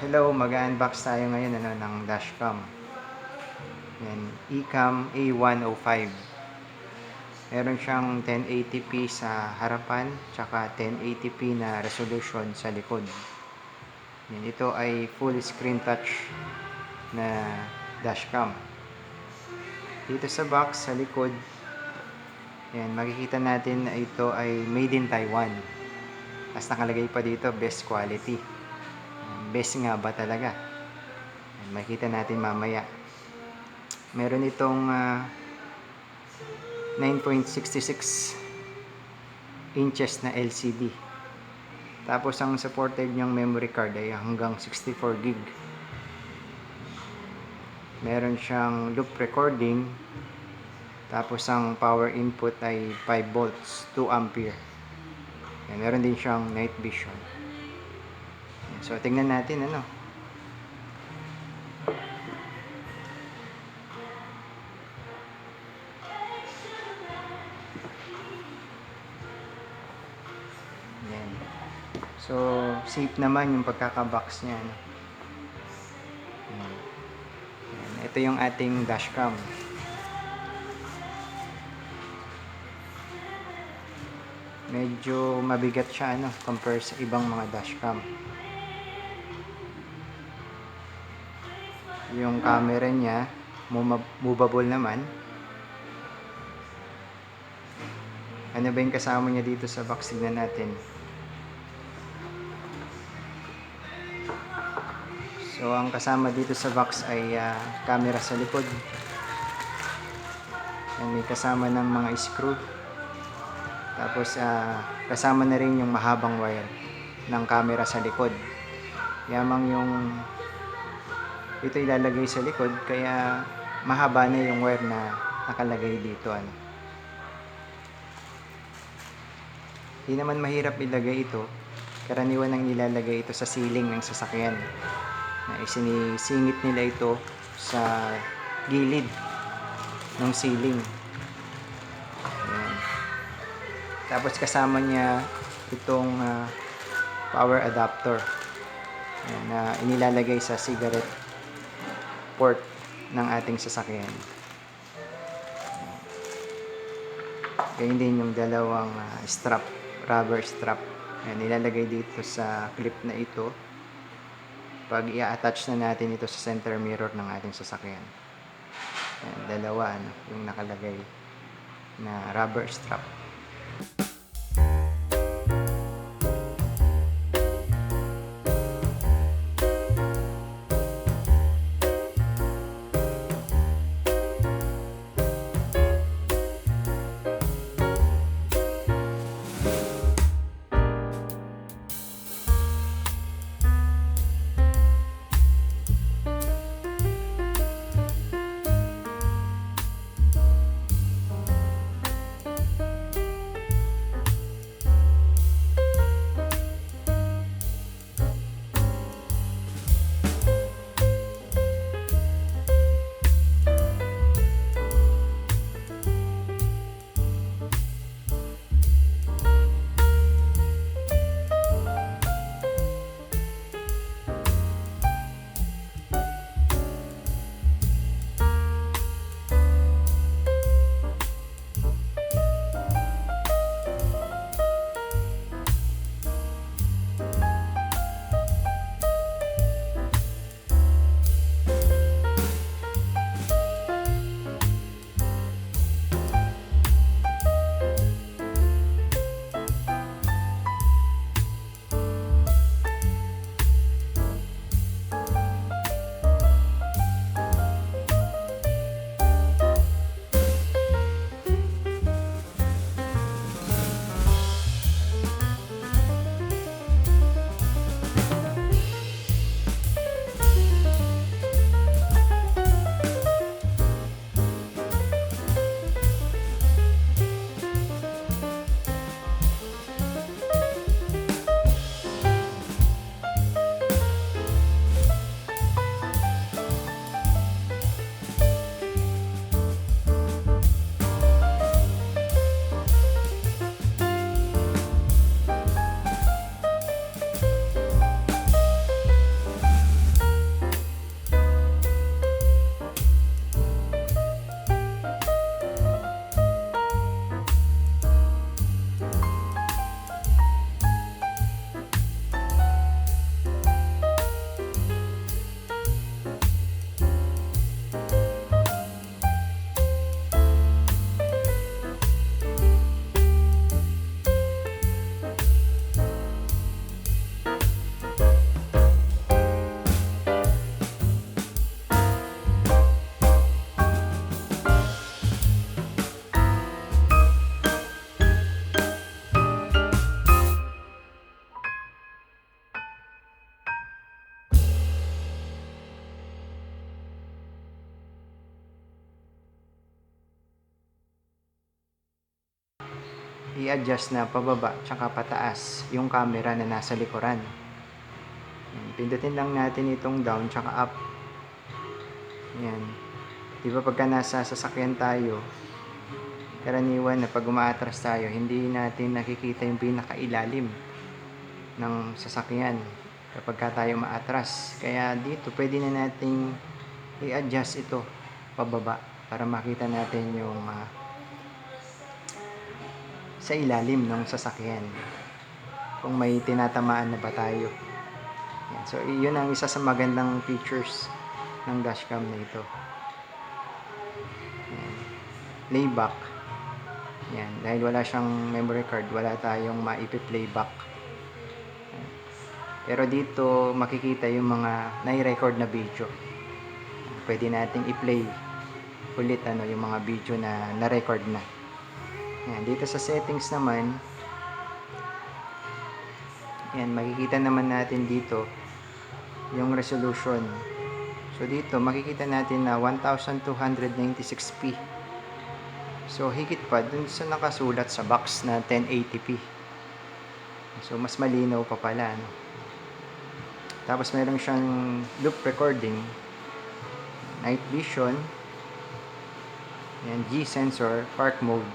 Hello, mag-unbox tayo ngayon ng dashcam. Yan, Ecam A105. Meron siyang 1080p sa harapan, tsaka 1080p na resolution sa likod. Yan, ito ay full screen touch na dashcam. Dito sa box, sa likod, yan, makikita natin na ito ay made in Taiwan. Tapos nakalagay pa dito, best quality. Best nga ba talaga? Yan, makikita natin mamaya. Meron itong 9.66 inches na LCD. Tapos ang supported niyang memory card ay hanggang 64 gig. Meron siyang loop recording. Tapos ang power input ay 5 volts, 2 ampere. Yan, meron din siyang night vision. Yan, so tingnan natin ano. Yan. So safe naman yung pagkaka-box niya, ano? Yan. Yan. Ito yung ating dashcam. Medyo mabigat siya ano, compare sa ibang mga dashcam. Yung camera niya movable naman. Ano ba yung kasama niya dito sa box? Tignan natin. So ang kasama dito sa box ay camera sa likod. And may kasama ng mga screw. Tapos kasama na rin yung mahabang wire ng camera sa likod. Yamang yung ito ilalagay sa likod, kaya mahaba na yung wire na nakalagay dito, ano. Hindi naman mahirap ilagay ito. Karaniwan nang nilalagay ito sa ceiling ng sasakyan. Na isinisingit nila ito sa gilid ng ceiling. Ayan. Tapos kasama niya itong power adapter. Ayan, na inilalagay sa cigarette port ng ating sasakyan. Kaya din yung dalawang strap, rubber strap. Ayan, nilalagay dito sa clip na ito pag i-attach na natin ito sa center mirror ng ating sasakyan. Ayan, dalawa ano, yung nakalagay na rubber strap. i-adjust na pababa tsaka pataas yung camera na nasa likuran. Yan, pindutin lang natin itong down tsaka up. Yan. Di ba pagka nasa sasakyan tayo, karaniwan na pag umaatras tayo, hindi natin nakikita yung pinakailalim ng sasakyan kapag ka tayo maatras. Kaya dito pwede na nating i-adjust ito pababa para makita natin yung sa ilalim ng sasakyan kung may tinatamaan na ba tayo. Yan. So yun ang isa sa magandang features ng dashcam na ito. Yan. Playback. Yan. Dahil wala siyang memory card, wala tayong maipi-playback. Pero dito makikita yung mga nai-record na video. Pwede nating i-play ulit yung mga video na na-record na. Yan, dito sa settings naman, yan, makikita naman natin dito yung resolution. So dito makikita natin na 1296p. So higit pa dun sa nakasulat sa box na 1080p. So mas malinaw pa pala, no? Tapos meron siyang loop recording, night vision, yan, G-sensor, park mode.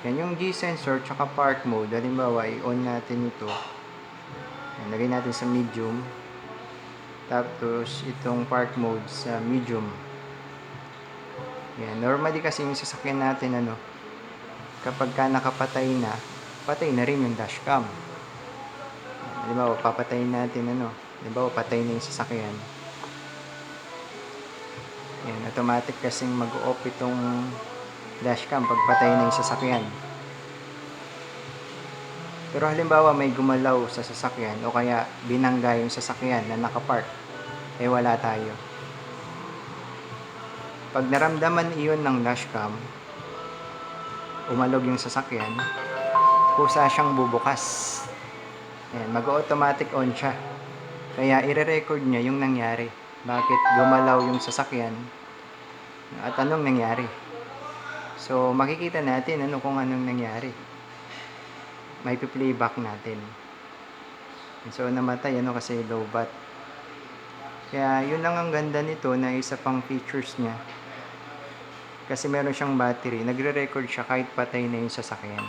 Yan, yung G-sensor tsaka park mode, halimbawa i-on natin ito. Yan, lagay natin sa medium. Tapos itong park mode sa medium. Yan, normally kasi yung sasakyan natin kapag ka nakapatay na, patay na rin yung dashcam. Halimbawa, papatayin natin halimbawa, patay na yung sasakyan. Yan, automatic kasing mag-off itong dashcam pag patay na yung sasakyan. Pero halimbawa, may gumalaw sa sasakyan o kaya binangga yung sasakyan na nakapark, wala tayo. Pag naramdaman iyon ng dashcam, umalog yung sasakyan, kusa siyang bubukas. Ayan, mag-automatic on siya. Kaya i-record niya yung nangyari. Bakit gumalaw yung sasakyan at anong nangyari. So makikita natin kung anong nangyari. May playback natin. So namatay kasi low bat. Kaya yun lang ang ganda nito na isa pang features niya. Kasi meron siyang battery. Nagre-record siya kahit patay na yung sasakyan.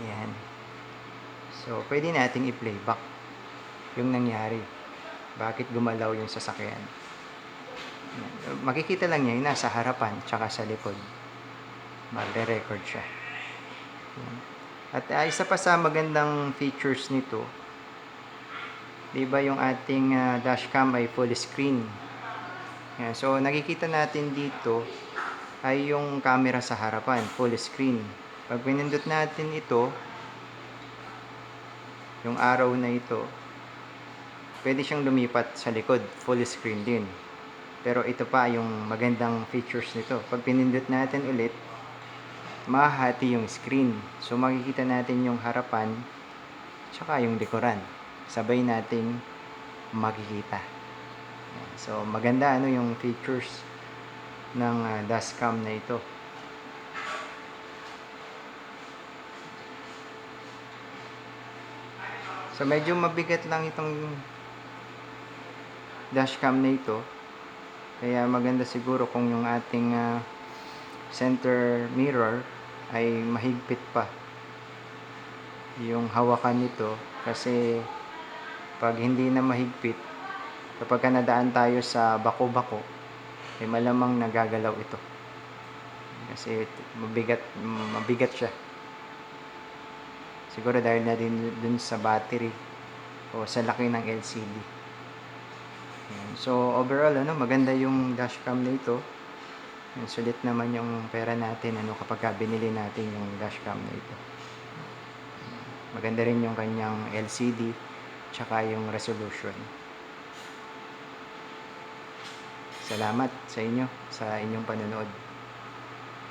Ayan. So, pwede nating i-playback yung nangyari. Bakit gumalaw yung sasakyan. Ayan. Makikita lang niya yung nasa harapan tsaka sa likod. Magre-record siya. Ayan. At isa pa sa magandang features nito, diba yung ating dashcam ay full screen. Ayan. So, nakikita natin dito ay yung camera sa harapan, full screen. Pag pinindot natin ito, yung arrow na ito, pwede siyang lumipat sa likod, full screen din. Pero ito pa yung magandang features nito. Pag pinindot natin ulit, mahati yung screen. So makikita natin yung harapan tsaka yung likuran. Sabay nating makikita. So maganda yung features ng dashcam na ito. So medyo mabigat lang itong dashcam na ito. Kaya maganda siguro kung yung ating center mirror ay mahigpit pa yung hawakan nito. Kasi pag hindi na mahigpit, kapag nadaan tayo sa bako-bako, malamang nagagalaw ito. Kasi mabigat siya. Siguro dahil na din dun sa battery o sa laki ng LCD. So overall maganda yung dashcam na ito. Sulit naman yung pera natin kapag binili natin yung dashcam na ito. Maganda rin yung kanyang LCD tsaka yung resolution. Salamat sa inyo sa inyong panonood.